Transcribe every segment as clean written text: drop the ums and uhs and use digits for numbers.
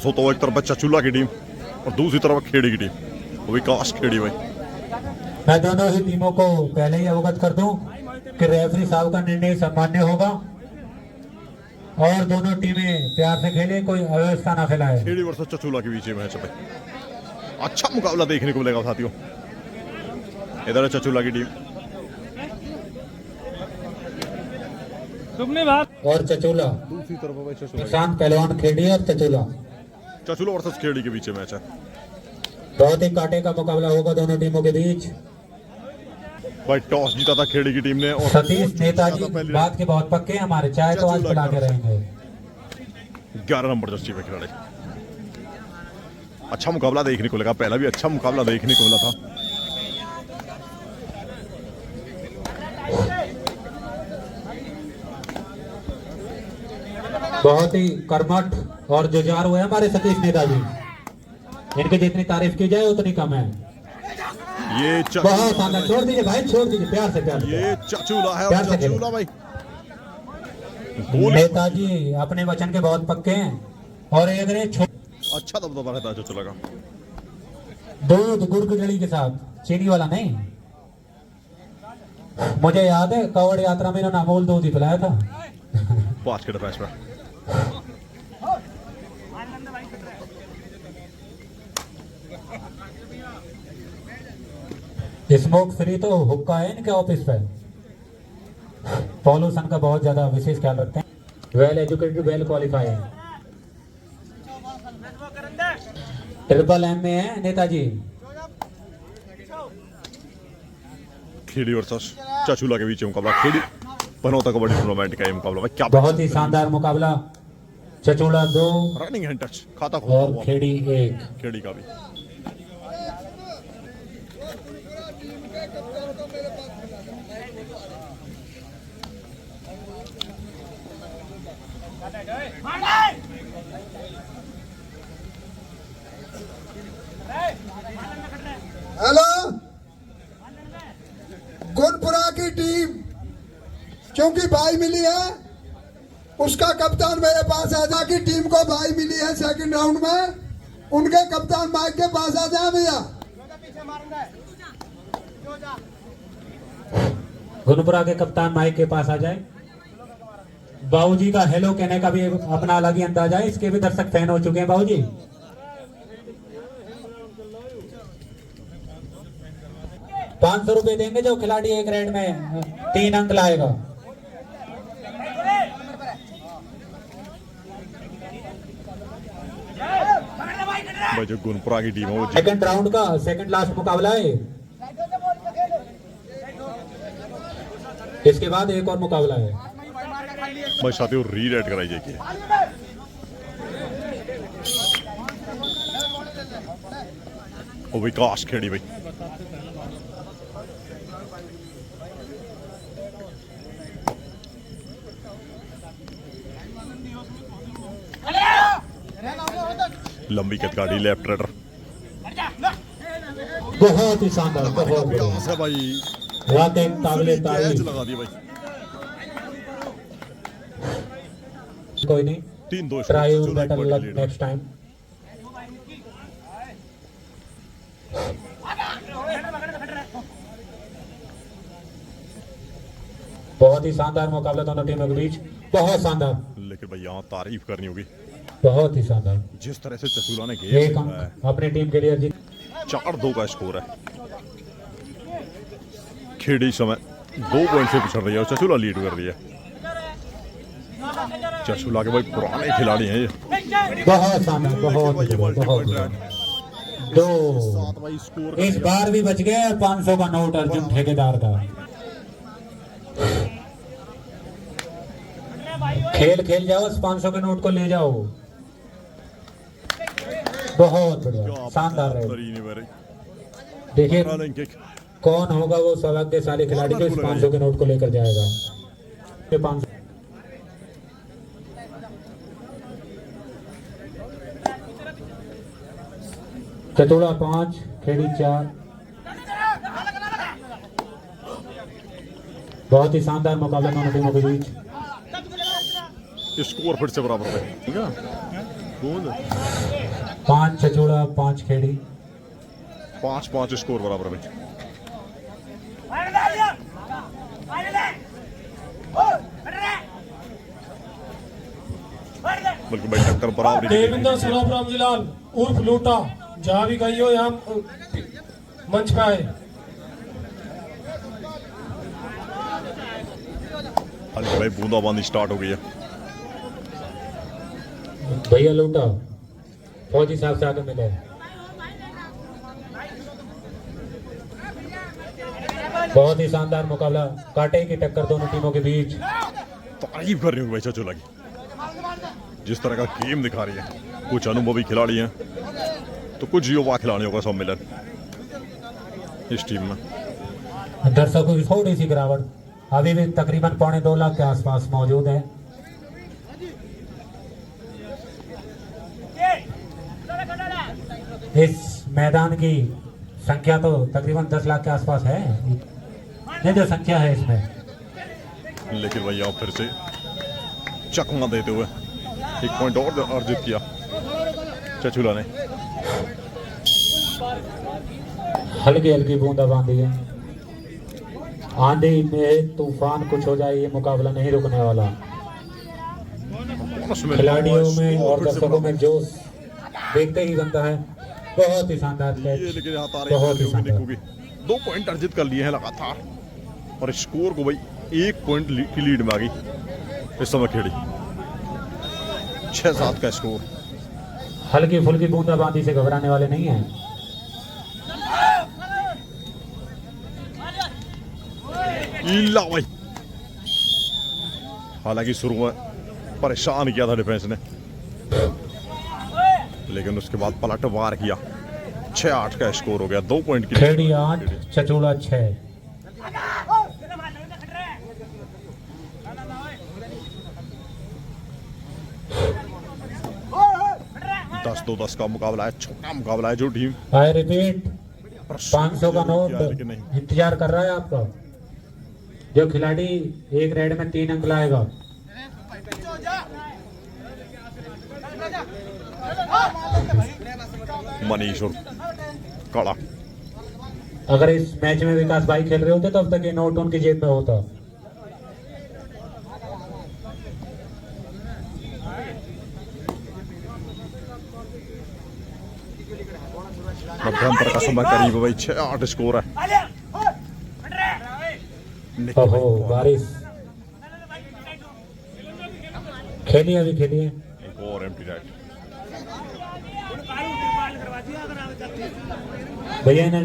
दोस्तों तो एक तरफ चचूला की टीम और दूसरी तरफ खेड़ी की टीम, विकास खेड़ी भाई। मैं दोनों ही टीमों को पहले ही अवगत कर दूं कि रेफरी साहब का निर्णय सम्मान्य होगा और दोनों टीमें प्यार से खेले, कोई अव्यवस्था ना फैलाए। खेड़ी वर्सेस चचूला के बीच मैच है, अच्छा मुकाबला देखने को मिलेगा साथियों। इधर है चचूला की टीम और चचूला, दूसरी तरफ भाई चचूला, निशांत पहलवान खेड़ी और चचूला। चचूला वर्सेस खेड़ी के बीच मैच है। बहुत ही कांटे का मुकाबला होगा दोनों टीमों के बीच। भाई टॉस जीता था खेड़ी की टीम ने और सतीश नेताजी बात के बहुत पक्के हैं हमारे, चाय तो आज पिला के रहेंगे। 11 नंबर जर्सी पे खिलाड़ी, अच्छा मुकाबला देखने को लगा, पहला भी अच्छा मुकाबला देखने को मिला था। बहुत ही कर्मठ और जुझारू हुए हमारे सतीश नेताजी, इनकी जितनी तारीफ की जाए उतनी कम है। ये बहुत शानदार, छोड़ दीजिए भाई, छोड़ दीजिए, प्यार से प्यार से। ये चचूला है प्यार और से चचूला भाई नेताजी अपने वचन के बहुत पक्के हैं और एक अच्छा दबदबा रहता है चचूला का। दूध गुड़ की जड़ी के साथ, चीनी वाला नहीं। मुझे याद है कावड़ यात्रा में इन्होंने अमूल दूध ही पिलाया था। 5 के डिफेंस में स्मोक फ्री तो हुक्का है इनके ऑफिस पे। पॉल्यूशन का बहुत ज्यादा विशेष ख्याल रखते हैं। Well educated, well qualified, triple M में है नेताजी। खेड़ी वर्सेस चचूला के बीच मुकाबला, खेड़ी पनौता कबड्डी टूर्नामेंट का ये मुकाबला भाई क्या बहुत ही शानदार मुकाबला। चचूला 2 रनिंग हैंड टच खाता और खेड़ी 1। खेड़ी का भी हेलो, गुनपुरा की टीम क्योंकि भाई मिली है, उसका कप्तान मेरे पास आ जा। की टीम को भाई मिली है सेकंड राउंड में, उनके कप्तान माइक के पास आ जाए भैया। गुनपुरा के कप्तान माइक के पास आ जाए। बाबूजी का हेलो कहने का भी अपना अलग ही अंदाजा है, इसके भी दर्शक फैन हो चुके हैं बाबूजी। ₹500 देंगे जो खिलाड़ी एक रेड में 3 अंक लाएगा। भाई जो गुनपुरा की टीम है वो सेकंड राउंड का सेकंड लास्ट मुकाबला है। इसके बाद एक और मुकाबला है। भाई साथियों रीरेड कराई जाएगी। और विकास खेड़ी भाई लंबी कटकाठी लेफ्ट रेडर, बहुत ही शानदार, बहुत प्रयास है भाई, वाकई काबिले कैच तारीफ। लगा दिया भाई। कोई नहीं, 3-2 try better luck next time. बहुत ही शानदार मुकाबला दोनों टीमों के बीच, बहुत शानदार। लेकिन भाई यहाँ तारीफ करनी होगी बहुत ही शानदार। जिस तरह से चचूला ने एक गेम खेला है। अंक अपनी टीम के लिए जीत। 4-2 का स्कोर है। खेड़ी समय 2 पॉइंट से पिछड़ रही है और चचूला लीड कर रही है। चचूला के भाई पुराने खिलाड़ी हैं ये। बहुत शानदार, बहुत बहुत 2। भाई स्कोर इस बार भी बच गए 500 का नोट अर्जुन ठेकेदार का। खेल जाओ, इस 500 के नोट को ले जाओ। बहुत बढ़िया, शानदार है। देखिए कौन होगा वो सौभाग्यशाली खिलाड़ी जो इस 500 के नोट को लेकर जाएगा। 500 चतुड़ा 5, खेड़ी 4। बहुत ही शानदार मुकाबला दोनों टीमों के बीच। स्कोर फिर से बराबर है, ठीक है। बूंद 5 चचूड़ा 5 खेड़ी। 5-5 स्कोर बराबर में। बल्कि भाई टक्कर बराबर देविंदर सराफ रामजीलाल उर्फ लूटा, जहाँ भी गई हो यहाँ मंच पे आए। हल्की भाई बूंदाबांदी स्टार्ट हो गई है। भैया लूटा फौजी साहब से आगे मिले। बहुत ही शानदार मुकाबला, कांटे की टक्कर दोनों टीमों के बीच। तारीफ कर रही हूँ भाई चचूला की, जिस तरह का गेम दिखा रही है। कुछ अनुभवी खिलाड़ी हैं तो कुछ युवा खिलाड़ियों का सम्मेलन इस टीम में। दर्शकों की थोड़ी सी गिरावट, अभी भी तकरीबन 2.25 लाख के आसपास मौजूद है। इस मैदान की संख्या तो तकरीबन 10 लाख के आसपास है, ये जो संख्या है इसमें। लेकिन भाई यहाँ फिर से चकमा देते हुए 1 पॉइंट और अर्जित किया चचूला ने। हल्की हल्की बूंदाबांदी है। आंधी में तूफान कुछ हो जाए, ये मुकाबला नहीं रुकने वाला। खिलाड़ियों में और दर्शकों में जोश देखते ही बनता है। बहुत ही शानदार ये कैच, लेकिन यहाँ तारीफ बहुत ही करनी होगी शानदार। निक्कू की। 2 पॉइंट अर्जित कर लिए हैं लगातार और स्कोर को भाई 1 पॉइंट की लीड में आ गई इस समय खेड़ी। 6-7 का स्कोर। हल्की फुल्की बूंदाबांदी से घबराने वाले नहीं हैं। इल्ला भाई, हालांकि शुरू में परेशान किया था डिफेंस ने, लेकिन उसके बाद पलटवार किया। 6-8 का स्कोर हो गया। 2 पॉइंट की खेड़ी 8 चचूड़ा 6। दस 2-10 का मुकाबला है, छोटा मुकाबला है। जो टीम आई रिपीट, 500 का नोट लेकिन नहीं। इंतजार कर रहा है आपका। जो खिलाड़ी एक रेड में 3 अंक लाएगा, मनीष और कड़ा। अगर इस मैच में विकास भाई खेल रहे होते तो अब तक ये नोट उनकी जेब में होता। मध्यंतर का समय करीब भाई 6-8 स्कोर है। ओहो, बारिश खेलिए, अभी खेलिए। एक और एम्प्टी नेट। भैया ने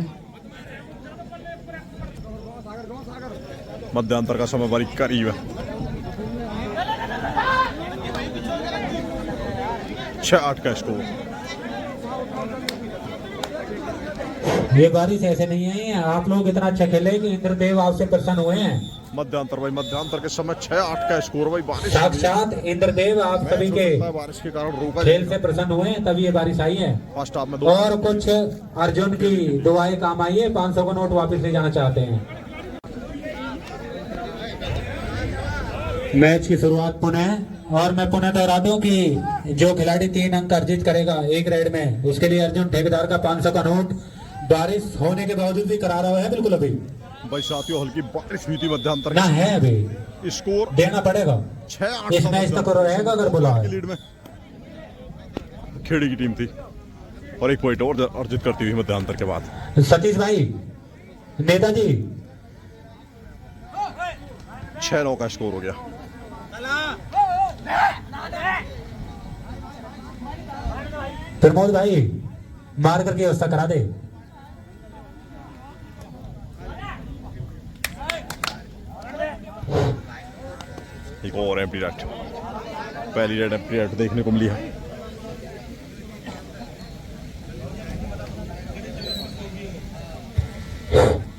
मध्यांतर का समय बड़ी करीब है। 6-8 का स्कोर। ये बारिश ऐसे नहीं है, आप लोग इतना अच्छा खेले कि इंद्रदेव आपसे प्रसन्न हुए हैं। मध्यांतर भाई, मध्यांतर के समय 6-8 का स्कोर भाई। बारिश साक्षात इंद्रदेव आप सभी के बारिश के कारण रोका खेल से प्रसन्न हुए हैं, तभी ये बारिश आई है। फर्स्ट हाफ में 2 और कुछ अर्जुन की दुआएं काम आई है, 500 का नोट वापस ले जाना चाहते हैं। मैच की शुरुआत पुनः, और मैं पुनः दोहरा दूं कि जो खिलाड़ी 3 अंक अर्जित करेगा एक रेड में, उसके लिए अर्जुन ठेकेदार का 500 का नोट बारिश होने के बावजूद भी करा रहा है। बिल्कुल अभी भाई साथियों, हल्की बारिश हुई थी मध्यांतर ना है, अभी के स्कोर देना पड़ेगा। 6-8 इस मैच तक रहेगा अगर बुला की लीड में खेड़ी की टीम थी और 1 पॉइंट और अर्जित करती हुई मध्यांतर के बाद। सतीश भाई, नेताजी 6-9 का स्कोर हो गया। प्रमोद भाई, मार्कर की व्यवस्था करा दे। एक और एम्प्टी नेट, पहली रेड एम्प्टी नेट देखने को मिली है।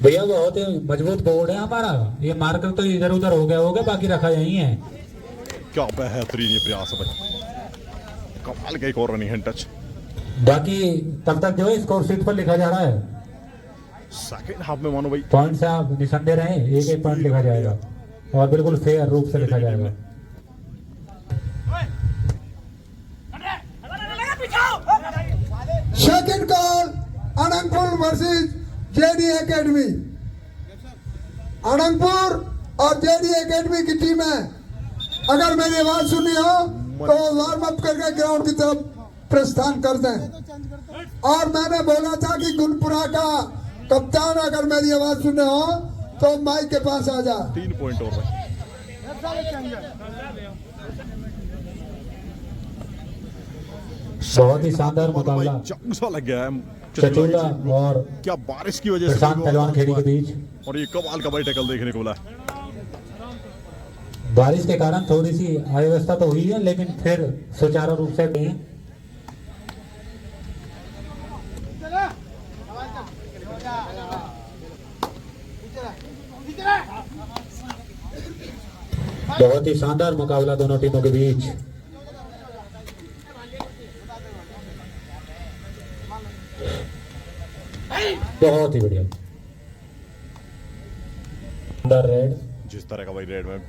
भैया बहुत ही मजबूत बोर्ड है हमारा, ये मार्कर तो इधर उधर हो गया होगा, बाकी रखा यही है। क्या बेहतरीन ये प्रयास है भाई, कमाल का एक और रनिंग हैंड टच। बाकी तब तक जो है स्कोर शीट पर लिखा जा रहा है। सेकंड हाफ में मानो भाई पॉइंट से आप निशान दे रहे हैं, एक एक पॉइंट लिखा जाएगा और बिल्कुल फेयर रूप से लिखा जाएगा। Second call Anangpur versus JD academy. Anangpur और जेडी एकेडमी की टीम है। अगर मेरी आवाज सुनी हो तो वार्म अप करके ग्राउंड की तरफ प्रस्थान कर दें। और मैंने बोला था कि गुलपुरा का कप्तान अगर मेरी आवाज सुने हो तो माइक के पास आ जा। 3 पॉइंट और भाई। बहुत ही शानदार मुकाबला जंग सा लग गया है चचोला और क्या बारिश की वजह से प्रशांत पहलवान खेड़ी के बीच। और ये कमाल का भाई टैकल देखने को मिला। बारिश के कारण थोड़ी सी अव्यवस्था तो हुई है, लेकिन फिर सुचारू रूप से भी बहुत ही शानदार मुकाबला दोनों टीमों के बीच। बहुत ही बढ़िया रेड। जिस तरह का भाई रेड में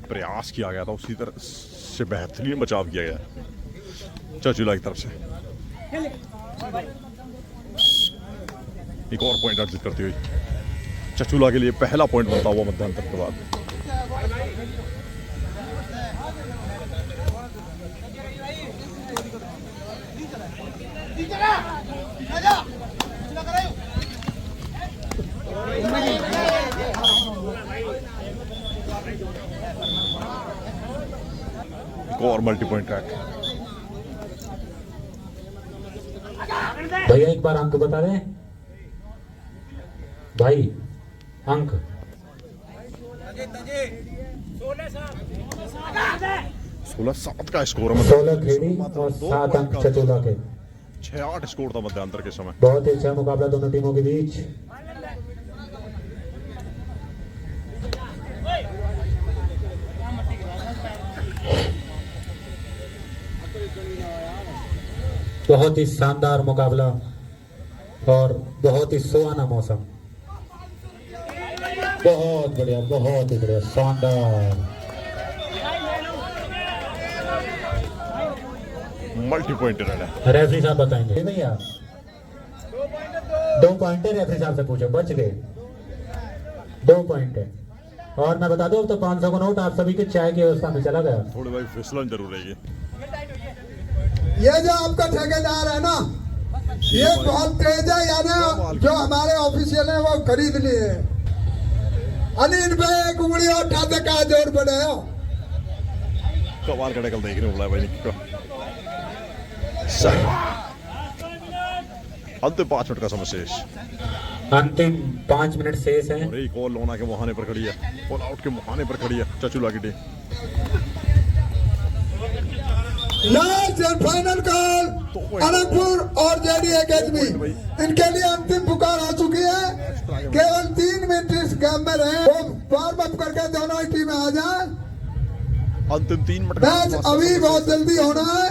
प्रयास किया गया था उसी तरह से बेहतरीन बचाव किया गया चचुला की तरफ से। एक और पॉइंट अर्जित करती हुई चचुला के लिए पहला पॉइंट बनता हुआ मध्यांतर के बाद। और मल्टी पॉइंट ट्रैक। भैया एक बार अंक बता रहे भाई, अंक 16-7 का स्कोर है। 16 खेड़ी और 7 अंक चचोला के। 6-8 स्कोर था मध्यांतर के समय। बहुत ही अच्छा मुकाबला दोनों टीमों के बीच। बहुत ही शानदार मुकाबला और बहुत ही सुहाना मौसम। बहुत बढ़िया, बहुत ही बढ़िया, शानदार। मल्टी पॉइंट रेड है। रेफरी साहब बताएंगे भैया। 2 पॉइंट है, रेफरी साहब से पूछो, बच गए। 2 पॉइंट है। और मैं बता दूं, अब तो 500 का नोट आप सभी के चाय की व्यवस्था में चला गया। थोड़ी भाई फिसलन जरूर रहेगी। ये जो आपका ठेकेदार है ना, ये बहुत तेज है। यानी जो हमारे ऑफिशियल है वो खरीद लिए। अनिल भाई एक उंगली और उठाते कहा जोर पड़े हो। कमाल का टैकल देखने को मिला भाई निक्की को। अंतिम 5 मिनट का समय शेष। अंतिम 5 मिनट शेष है। और एक और लोना के मुहाने पर खड़ी है, ऑल आउट के मुहाने पर खड़ी है चचुला की team. Last and final call Anantapur और जेडी एकेडमी। इनके लिए अंतिम पुकार आ चुकी है। केवल 3 मिनट इस गेम में रहे, वो वार्म अप करके दोनों ही टीमें आ जाए। अंतिम 3 मिनट मैच अभी बहुत जल्दी होना है।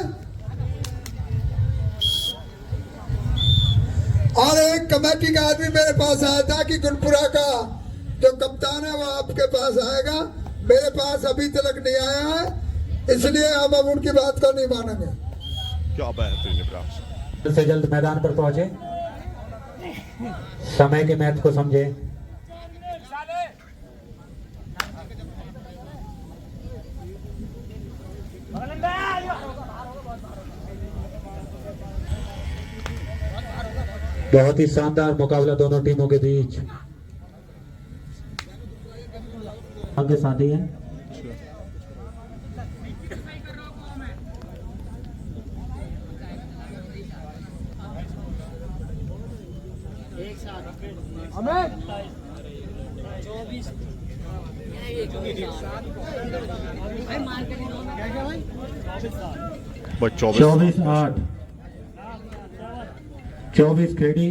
और एक कमेटी का आदमी मेरे पास आया था कि गुलपुरा का जो कप्तान है वो आपके पास आएगा। मेरे पास अभी तक नहीं आया है, इसलिए हम अब उनकी बात को नहीं मानेंगे। क्या बेहतरीन प्रयास। जल्द से जल्द मैदान पर पहुंचे, समय के महत्व को समझे। बहुत ही शानदार मुकाबला दोनों टीमों के बीच। आगे साथी हैं भाई 24-8, 24 खेड़ी,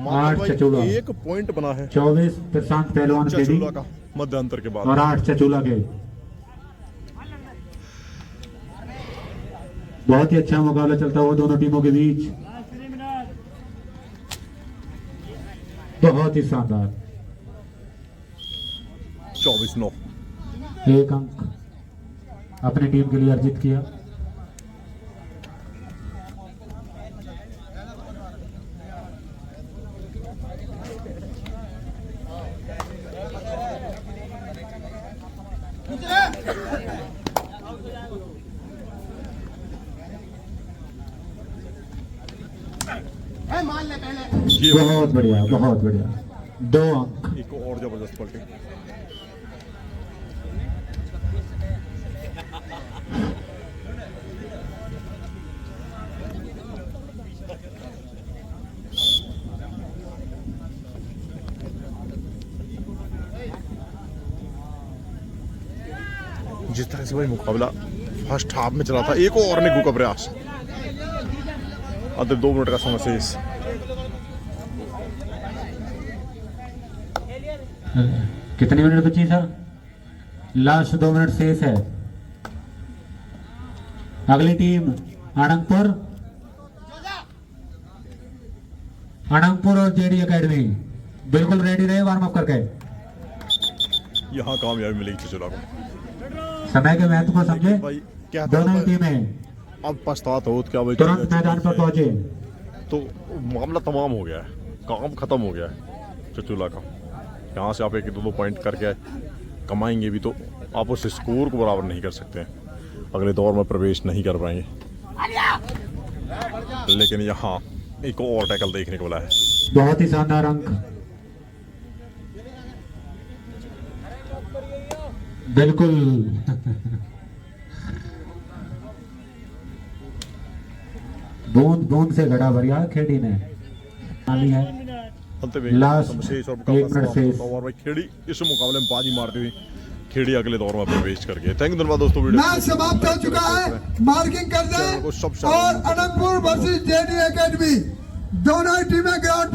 8 चचूला। एक पॉइंट बना है 24 प्रशांत पहलवान खेड़ी चचुला का मध्यांतर के बाद। और 8 चचूला के। बहुत ही अच्छा मुकाबला चलता हुआ दोनों टीमों के बीच। बहुत ही शानदार। 24-9। 1 अंक अपनी टीम के लिए अर्जित किया। ये बहुत बढ़िया, बहुत बढ़िया। 2 अंक। एक और जबरदस्त पलटी। जिस तरह से भाई मुकाबला फर्स्ट हाफ में चला था, एक और निग्गू का प्रयास। अंतिम 2 मिनट का समय शेष। कितने मिनट बची सर? लास्ट 2 मिनट शेष है। अगली टीम अनंगपुर, अनंगपुर और जेडी एकेडमी बिल्कुल रेडी रहे वार्म अप करके। यहाँ कामयाबी मिलेगी चचोला को। समय के महत्व को समझे भाई क्या दोनों टीमें अब पछताता हो क्या भाई, तुरंत मैदान पर पहुंचे। तो मामला तमाम हो गया है, काम खत्म हो गया है चचूला का। यहाँ से आप 1-2 पॉइंट करके कमाएंगे भी तो आप उस स्कोर को बराबर नहीं कर सकते हैं, अगले दौर में प्रवेश नहीं कर पाएंगे। लेकिन यहाँ एक और टैकल देखने को मिला है। बहुत ही शानदार अंक, बिल्कुल। बूंद बूंद से घड़ा भरिया खेड़ी ने डाली है। लास्ट 1 मिनट शेष। और भाई खेड़ी इस मुकाबले में बाजी मारती हुई खेड़ी अगले दौर में प्रवेश कर गए। थैंक यू धन्यवाद दोस्तों। वीडियो मैच समाप्त हो चुका है, मार्किंग कर दें। और अनंतपुर वर्सेस जेडी एकेडमी दोनों टीमें ग्राउंड